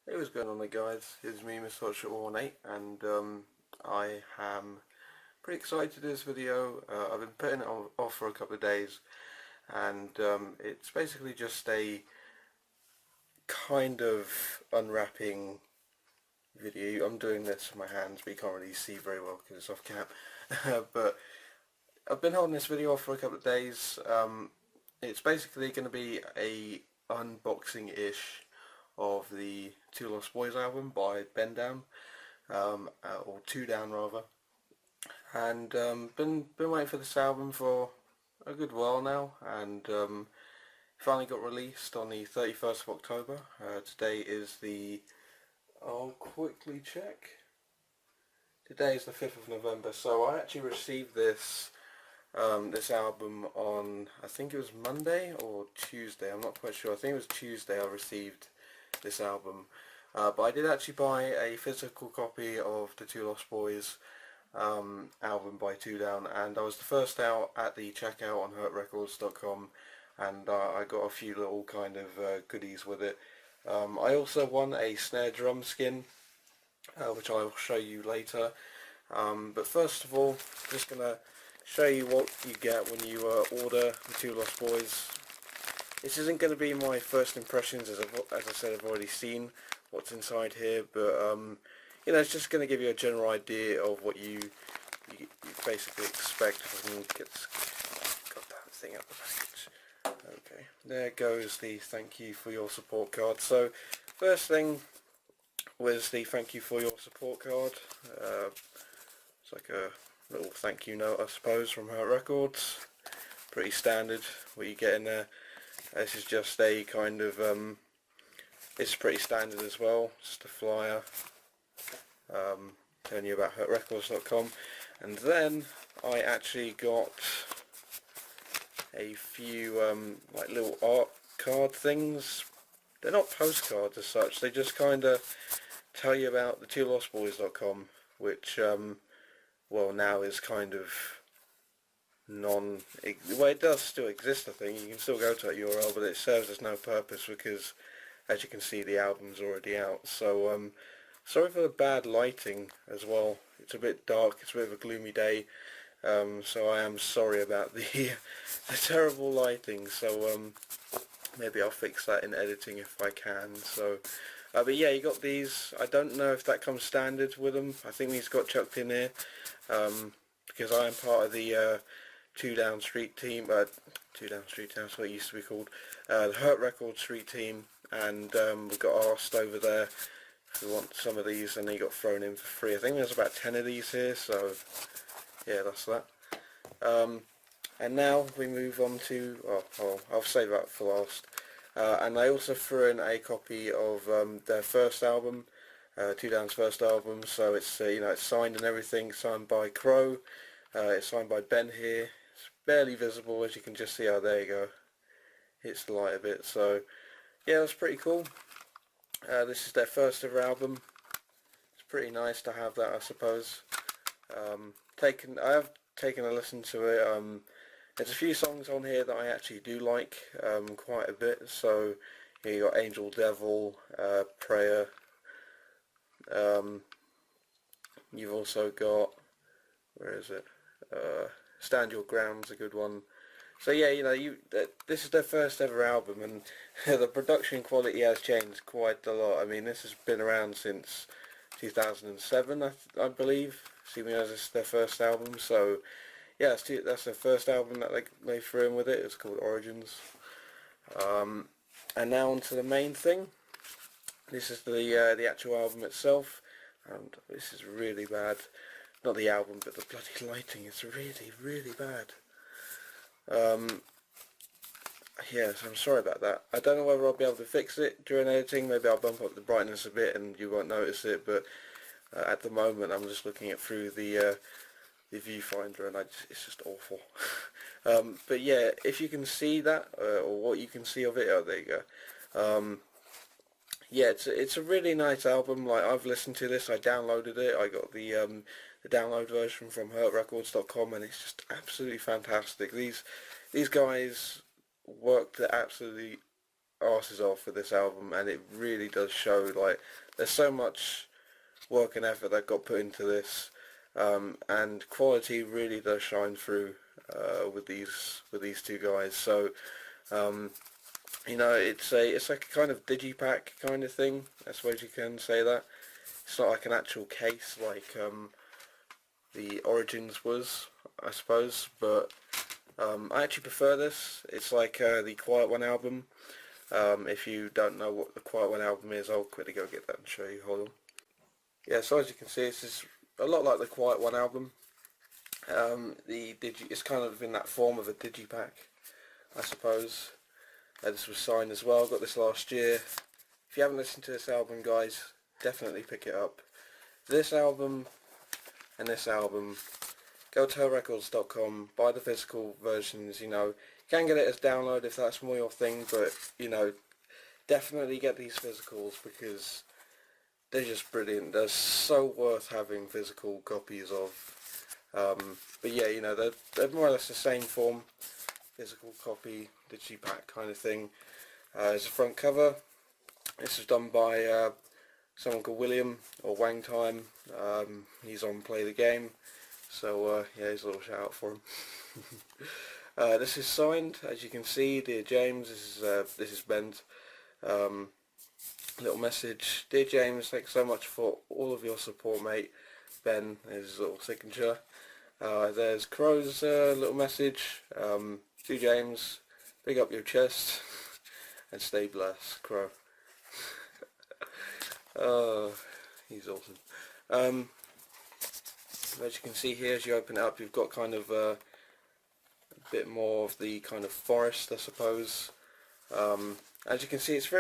Hey, what's going on there, guys? It's me, Mr. Hotshot18, and I am pretty excited to do this video. I've been putting it off for a couple of days, and it's basically just a kind of unwrapping video. I'm doing this with my hands, but you can't really see very well because it's off cam. But I've been holding this video off for a couple of days. It's basically going to be a unboxing-ish of the Two Lost Boys album by TwoDown, or TwoDown rather, and been waiting for this album for a good while now, and finally got released on the 31st of October. Today is the, I'll quickly check. Today is the 5th of November, so I actually received this album on, I think it was Monday or Tuesday, I'm not quite sure. I think it was Tuesday I received this album, but I did actually buy a physical copy of the Two Lost Boys album by TwoDown, and I was the first out at the checkout on hurtrecords.com, and I got a few little kind of goodies with it. I also won a snare drum skin, which I will show you later, but first of all, just gonna show you what you get when you order the Two Lost Boys. This isn't going to be my first impressions, as I said, I've already seen what's inside here, but you know, it's just going to give you a general idea of what you basically expect. If I can got that thing out the package. Okay, there goes the thank you for your support card. So first thing was the thank you for your support card. It's like a little thank you note, I suppose, from Hurt Records. Pretty standard what you get in there. This is just a kind of, it's pretty standard as well, just a flyer telling you about hurtrecords.com. And then I actually got a few like little art card things. They're not postcards as such, they just kind of tell you about the twolostboys.com, which well, now is kind of well, it does still exist, I think. You can still go to that URL, but it serves as no purpose because, as you can see, the album's already out. So sorry for the bad lighting as well. It's a bit dark, it's a bit of a gloomy day, so I am sorry about the the terrible lighting. So maybe I'll fix that in editing if I can. So but yeah, you got these. I don't know if that comes standard with them. I think these got chucked in here because I am part of the TwoDown Street team. TwoDown Street team, that's what it used to be called. The Hurt Records Street team, and we've got asked over there if we want some of these, and they got thrown in for free. I think there's about 10 of these here, so yeah, that's that. And now we move on to, I'll save that for last. And I also threw in a copy of their first album, TwoDown's first album. So it's you know, it's signed and everything, signed by Crow. It's signed by Ben here. It's barely visible, as you can just see. Oh, there you go. Hits the light a bit. So yeah, that's pretty cool. This is their first ever album. It's pretty nice to have that, I suppose. I have taken a listen to it. There's a few songs on here that I actually do like quite a bit. So you got Angel Devil, Prayer. You've also got, where is it? Stand Your Ground's a good one. So yeah, you know, this is their first ever album, and the production quality has changed quite a lot. I mean, this has been around since 2007, I believe, assuming as it's their first album. So yeah, that's their first album that they threw in with it. It's called Origins. And now on to the main thing. This is the actual album itself, and this is really bad. Not the album, but the bloody lighting is really, really bad. Yeah, so I'm sorry about that. I don't know whether I'll be able to fix it during editing. Maybe I'll bump up the brightness a bit and you won't notice it, but at the moment I'm just looking at through the viewfinder, and it's just awful. But yeah, if you can see that, or what you can see of it, oh, there you go. Yeah, it's a really nice album. Like, I've listened to this, I downloaded it, I got the download version from hurtrecords.com, and it's just absolutely fantastic. These guys worked it absolutely arses off with this album, and it really does show. Like, there's so much work and effort that got put into this, and quality really does shine through with these two guys. So you know, it's like a kind of digipack kind of thing. I suppose you can say that. It's not like an actual case like the Origins was, I suppose, but I actually prefer this. It's like the Quiet One album. If you don't know what the Quiet One album is, I'll quickly go get that and show you. Hold on. Yeah, so as you can see, it's just a lot like the Quiet One album. It's kind of in that form of a digipack, I suppose. This was signed as well. Got this last year. If you haven't listened to this album, guys, definitely pick it up. This album and this album, go to herrecords.com, buy the physical versions. You know, you can get it as download if that's more your thing, but you know, definitely get these physicals because they're just brilliant. They're so worth having physical copies of. But yeah, you know, they're more or less the same form, physical copy, digipack kind of thing. There's a front cover. This was done by someone called William, or Wang Time. He's on Play the Game, so yeah, here's a little shout out for him. This is signed, as you can see, Dear James. This is Ben's little message. Dear James, thanks so much for all of your support, mate. Ben is his little signature. There's Crow's little message. Dear James, big up your chest and stay blessed, Crow. Oh, he's awesome. As you can see here, as you open it up, you've got kind of a bit more of the kind of forest, I suppose. As you can see, it's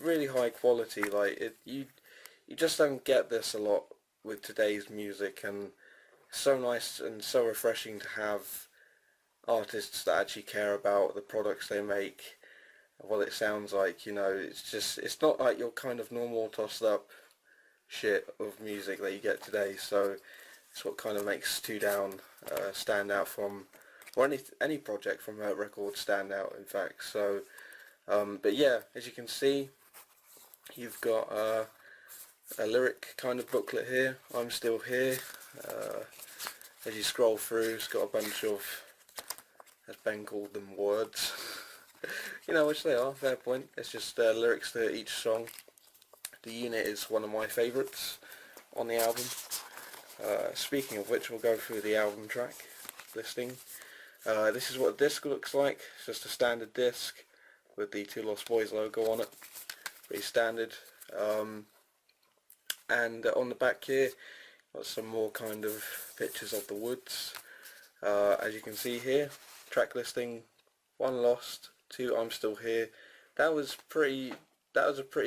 really high quality. Like you just don't get this a lot with today's music, and it's so nice and so refreshing to have artists that actually care about the products they make, what it sounds like. You know, it's not like your kind of normal tossed up shit of music that you get today. So it's what kind of makes TwoDown stand out from, or any project from Hurt Records stand out, in fact. So but yeah, as you can see, you've got a lyric kind of booklet here, I'm Still Here. As you scroll through, it's got a bunch of, as Ben called them, words. You know, which they are, fair point. It's just lyrics to each song. The Unit is one of my favourites on the album. Speaking of which, we'll go through the album track listing. This is what the disc looks like. It's just a standard disc with the Two Lost Boys logo on it. Pretty standard. And on the back here, got some more kind of pictures of the woods. As you can see here, track listing: 1 Lost, 2 I'm Still Here. That was a pretty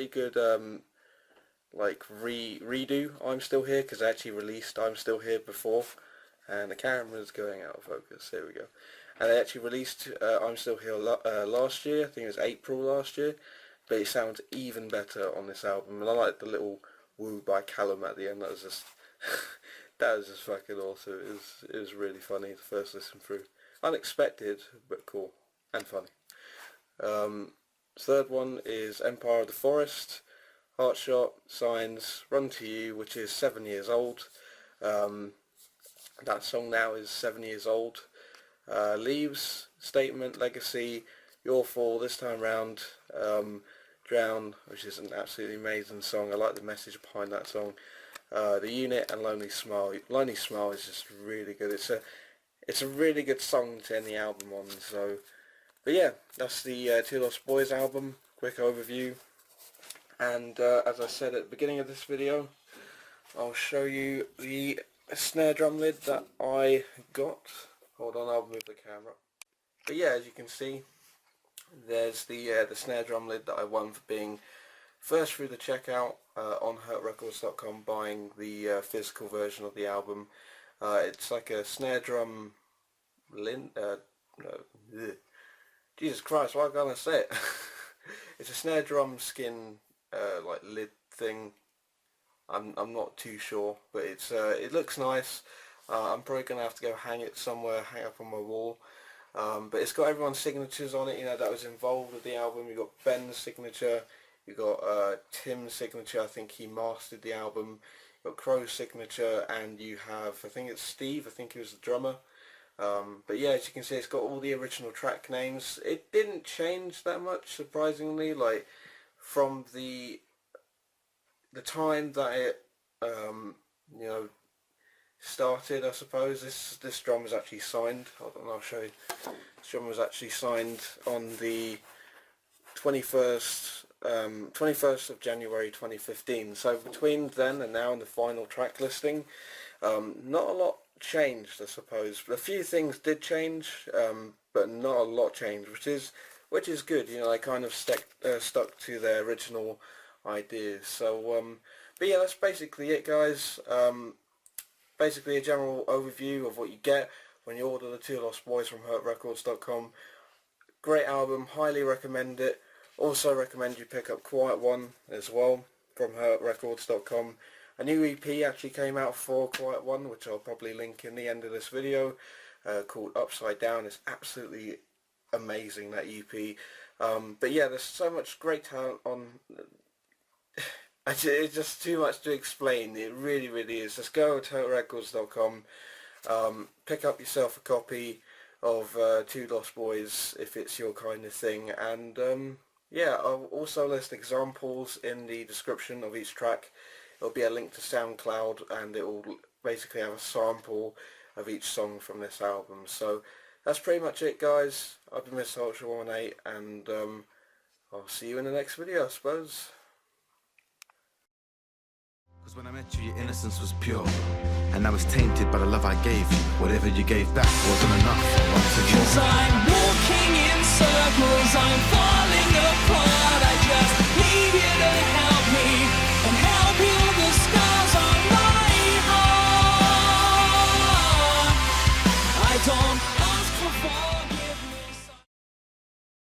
good like redo I'm Still Here, because I actually released I'm Still Here before, and the camera's going out of focus. There we go. And they actually released I'm Still Here last year. I think it was April last year, but it sounds even better on this album. And I like the little woo by Callum at the end. That was just that was just fucking awesome. It was really funny the first listen through. Unexpected, but cool and funny. Third one is Empire of the Forest, Heartshot, Signs, Run to You, which is 7 years old. That song now is 7 years old. Leaves, Statement, Legacy, Your Fall, This Time Round, Drown, which is an absolutely amazing song. I like the message behind that song. The Unit, and Lonely Smile. Lonely Smile is just really good. It's a really good song to end the album on. So, but yeah, that's the Two Lost Boys album. Quick overview. And as I said at the beginning of this video, I'll show you the snare drum lid that I got. Hold on, I'll move the camera. But yeah, as you can see, there's the snare drum lid that I won for being first through the checkout on hurtrecords.com, buying the physical version of the album. It's like a snare drum lid. Jesus Christ, why can't I say it? It's a snare drum skin like lid thing. I'm not too sure, but it looks nice. I'm probably gonna have to go hang it somewhere, hang up on my wall. But it's got everyone's signatures on it, you know, that was involved with the album. You got Ben's signature, you got Tim's signature, I think he mastered the album. You got Crow's signature, and you have, I think it's Steve, I think he was the drummer. But yeah, as you can see, it's got all the original track names. It didn't change that much, surprisingly, like from the time that it you know, started, I suppose. This drum was actually signed. Hold on, I'll show you. This drum was actually signed on the 21st of January 2015. So between then and now in the final track listing, not a lot changed, I suppose. A few things did change, but not a lot changed, which is good. You know, they kind of stuck to their original ideas. So, but yeah, that's basically it, guys. Basically a general overview of what you get when you order the Two Lost Boys from hurtrecords.com. Great album, highly recommend it. Also recommend you pick up Quiet One as well from hurtrecords.com. A new EP actually came out for Quiet One, which I'll probably link in the end of this video, called Upside Down. It's absolutely amazing, that EP. But yeah, there's so much great talent on. It's just too much to explain. It really, really is. Just go to hurtrecords.com, pick up yourself a copy of Two Lost Boys if it's your kind of thing, and yeah, I'll also list examples in the description of each track. There'll be a link to SoundCloud, and it will basically have a sample of each song from this album. So that's pretty much it, guys. I've been Mr. Ultra18, and I'll see you in the next video, I suppose. Cause when I met you, your innocence was pure, and I was tainted by the love I gave you. Whatever you gave back wasn't enough. Cause I'm walking in circles, I'm falling apart. I just need you to help me and help heal the scars on my heart. I don't ask for